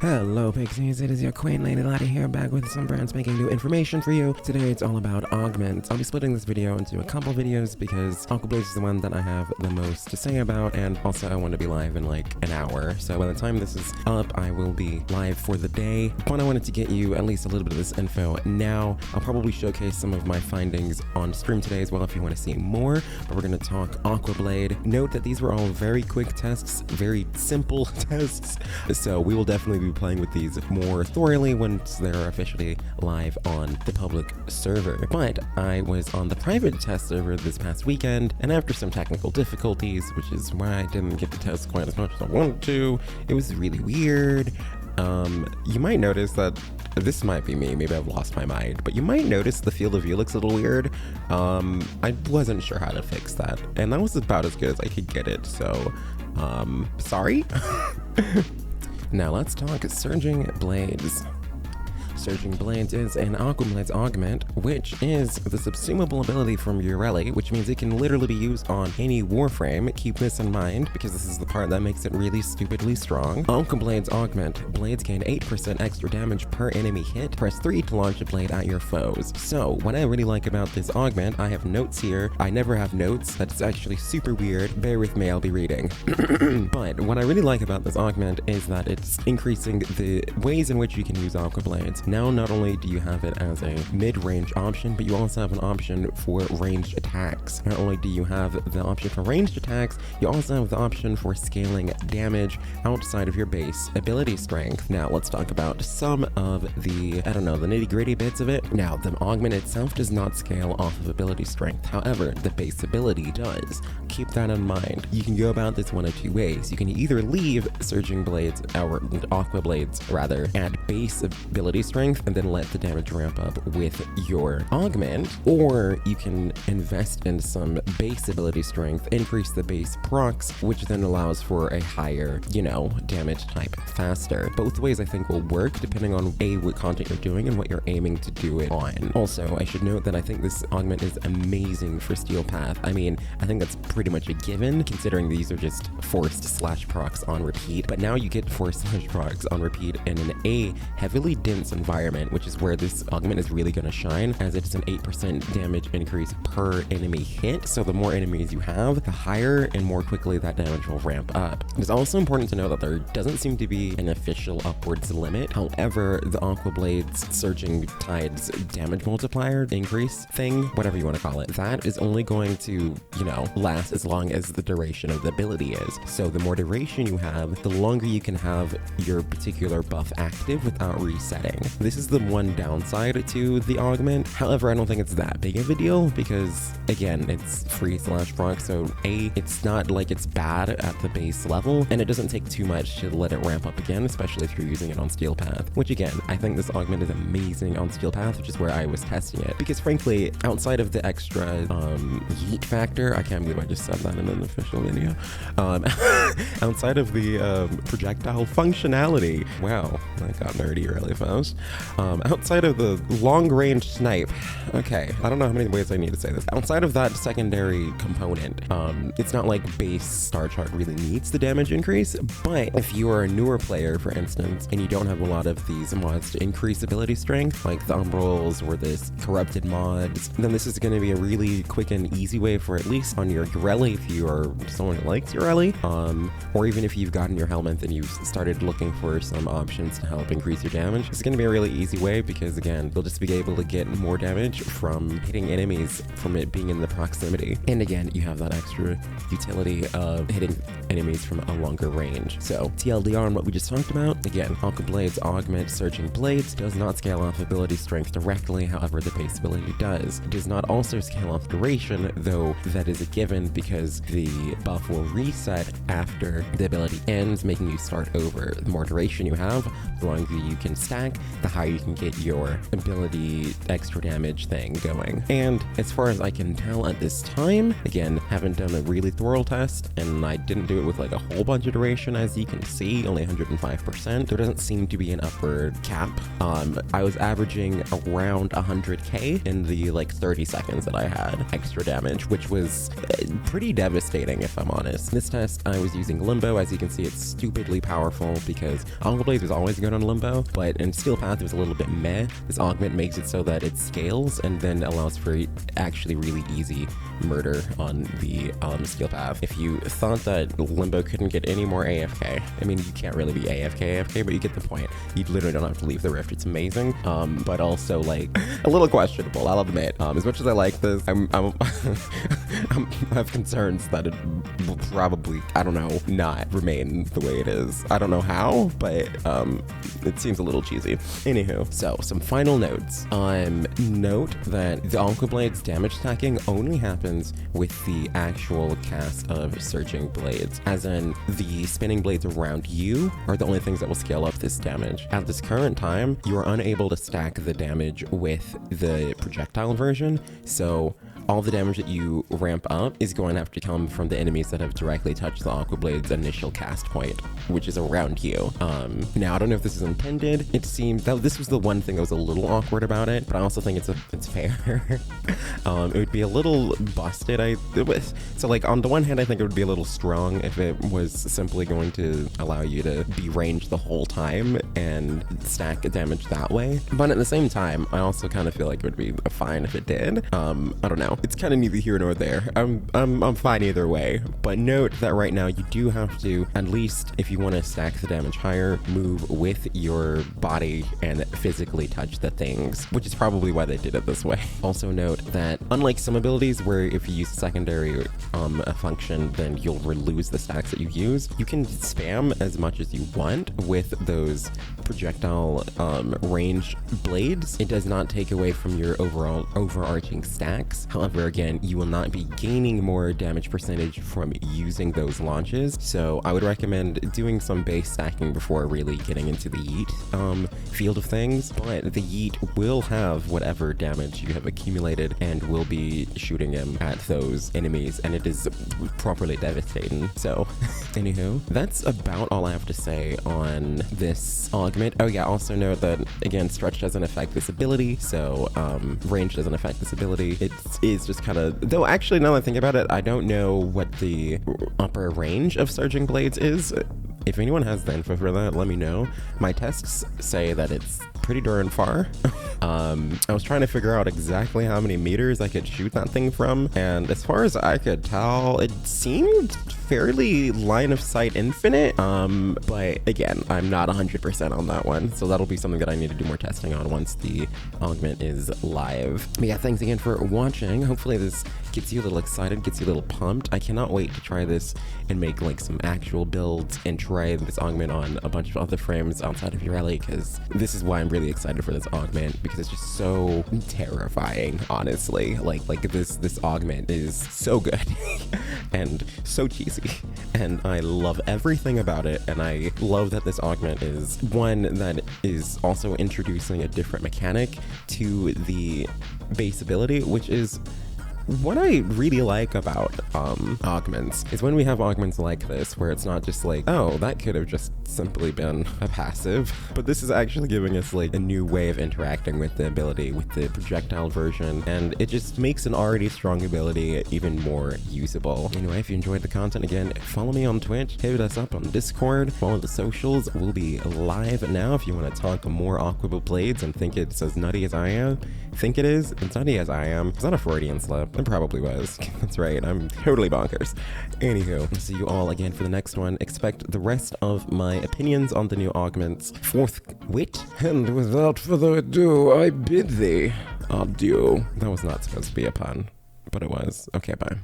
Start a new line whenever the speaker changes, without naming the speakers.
Hello Pixies, it is your queen lady laddie here, back with some brand spanking new information for you. Today it's all about augments. I'll be splitting this video into a couple videos because Aquablades is the one that I have the most to say about, and also I want to be live in like an hour. So by the time this is up, I will be live for the day. But I wanted to get you at least a little bit of this info now. I'll probably showcase some of my findings on stream today as well if you want to see more, but we're going to talk Aquablade. Note that these were all very quick tests, very simple tests, so we will definitely be playing with these more thoroughly once they're officially live on the public server. But I was on the private test server this past weekend, and after some technical difficulties, which is why I didn't get to test quite as much as I wanted to, it was really weird. You might notice that this might be me, maybe I've lost my mind, but you might notice the field of view looks a little weird. I wasn't sure how to fix that, and that was about as good as I could get it, so sorry. Now let's talk Surging Blades. Surging Blades is an Aquablades augment, which is the subsumable ability from Yareli, which means it can literally be used on any Warframe. Keep this in mind, because this is the part that makes it really stupidly strong. Aquablades augment. Blades gain 8% extra damage per enemy hit. Press 3 to launch a blade at your foes. So, what I really like about this augment, I have notes here. I never have notes. That's actually super weird. Bear with me, I'll be reading. But what I really like about this augment is that it's increasing the ways in which you can use Aquablades. Now, not only do you have it as a mid-range option, but you also have an option for ranged attacks. Not only do you have the option for ranged attacks, you also have the option for scaling damage outside of your base ability strength. Now, let's talk about some of the, the nitty-gritty bits of it. Now, the augment itself does not scale off of ability strength. However, the base ability does. Keep that in mind. You can go about this one of two ways. You can either leave Surging Blades, or Aquablades rather, at base ability strength and then let the damage ramp up with your augment, or you can invest in some base ability strength, increase the base procs, which then allows for a higher, damage type faster. Both ways I think will work depending on what content you're doing and what you're aiming to do it on. Also, I should note that I think this augment is amazing for Steel Path. I mean, I think that's pretty much a given, considering these are just forced slash procs on repeat, but now you get forced slash procs on repeat in a heavily dense environment, which is where this augment is really going to shine, as it's an 8% damage increase per enemy hit. So the more enemies you have, the higher and more quickly that damage will ramp up. It's also important to know that there doesn't seem to be an official upwards limit. However, the Aquablades Surging Tides damage multiplier increase thing, whatever you want to call it, that is only going to, last as long as the duration of the ability is. So the more duration you have, the longer you can have your particular buff active without resetting. This is the one downside to the augment. However, I don't think it's that big of a deal because, again, it's free slash proc, so it's not like it's bad at the base level, and it doesn't take too much to let it ramp up again, especially if you're using it on Steel Path, which again, I think this augment is amazing on Steel Path, which is where I was testing it, because frankly, outside of the extra yeet factor, I can't believe I just said that in an official video, outside of the projectile functionality, wow, I got nerdy really fast. Outside of the long-range snipe, okay, I don't know how many ways I need to say this. Outside of that secondary component, it's not like base Star Chart really needs the damage increase, but if you are a newer player, for instance, and you don't have a lot of these mods to increase ability strength, like the Umbrals or this corrupted mods, then this is going to be a really quick and easy way for, at least on your Yareli, if you are someone who likes Yareli, or even if you've gotten your helminth and you've started looking for some options to help increase your damage, it's going to be a really easy way, because again, you'll just be able to get more damage from hitting enemies from it being in the proximity. And again, you have that extra utility of hitting enemies from a longer range. So TLDR on what we just talked about, again, Aquablades augment Surging Blades does not scale off ability strength directly, however the base ability does. It does not also scale off duration, though that is a given because the buff will reset after the ability ends, making you start over. The more duration you have, the longer you can stack, the how you can get your ability extra damage thing going. And as far as I can tell at this time, again, haven't done a really thorough test, and I didn't do it with like a whole bunch of duration, as you can see, only 105%. There doesn't seem to be an upward cap. I was averaging around 100k in the like 30 seconds that I had extra damage, which was pretty devastating if I'm honest. In this test, I was using Limbo. As you can see, it's stupidly powerful because Aquablades was always good on Limbo, but in Steel Path it was a little bit meh. This augment makes it so that it scales and then allows for actually really easy murder on the Steel Path. If you thought that Limbo couldn't get any more AFK, I mean, you can't really be AFK, but you get the point. You literally don't have to leave the rift. It's amazing, but also like a little questionable, I'll admit. As much as I like this, I have concerns that it will probably, I don't know, not remain the way it is. I don't know how, but it seems a little cheesy. Anywho, so some final notes. Note that the Aquablades damage stacking only happens with the actual cast of Surging Blades, as in the spinning blades around you are the only things that will scale up this damage. At this current time, you are unable to stack the damage with the projectile version, so all the damage that you ramp up is going to have to come from the enemies that have directly touched the Aquablade's initial cast point, which is around you. Now, I don't know if this is intended. It seemed that this was the one thing that was a little awkward about it, but I also think it's fair. It would be a little busted. So like on the one hand, I think it would be a little strong if it was simply going to allow you to be ranged the whole time and stack damage that way. But at the same time, I also kind of feel like it would be fine if it did. I don't know. It's kind of neither here nor there. I'm fine either way. But note that right now you do have to, at least if you want to stack the damage higher, move with your body and physically touch the things, which is probably why they did it this way. Also note that unlike some abilities where if you use secondary a function, then you'll lose the stacks that you use, you can spam as much as you want with those projectile range blades. It does not take away from your overall overarching stacks. However, again, you will not be gaining more damage percentage from using those launches, so I would recommend doing some base stacking before really getting into the yeet field of things. But the yeet will have whatever damage you have accumulated and will be shooting him at those enemies, and it is properly devastating. So anywho, that's about all I have to say on this augment. Oh yeah, also note that again, stretch doesn't affect this ability, so range doesn't affect this ability. It is just kind of, though actually now that I think about it, I don't know what the upper range of Surging Blades is. If anyone has the info for that, let me know. My tests say that it's pretty darn far. I was trying to figure out exactly how many meters I could shoot that thing from, and as far as I could tell, it seemed fairly line of sight infinite, but again, I'm not 100% on that one, so that'll be something that I need to do more testing on once the augment is live. But yeah, thanks again for watching. Hopefully this gets you a little excited, gets you a little pumped. I cannot wait to try this and make like some actual builds and try this augment on a bunch of other frames outside of Yareli, because this is why I'm really excited for this augment, because it's just so terrifying, honestly. Like this augment is so good and so cheesy, and I love everything about it, and I love that this augment is one that is also introducing a different mechanic to the base ability, which is what I really like about augments, is when we have augments like this, where it's not just like, oh, that could have just simply been a passive, but this is actually giving us like a new way of interacting with the ability, with the projectile version, and it just makes an already strong ability even more usable. Anyway, if you enjoyed the content, again, follow me on Twitch, hit us up on Discord, follow the socials. We'll be live now if you want to talk more Aquablades and think it's as nutty as I am. Think it is? It's nutty as I am. It's not a Freudian slip. It probably was. That's right, I'm totally bonkers. Anywho, I'll see you all again for the next one. Expect the rest of my opinions on the new augments forthwith. And without further ado, I bid thee adieu. That was not supposed to be a pun, but it was. Okay, bye.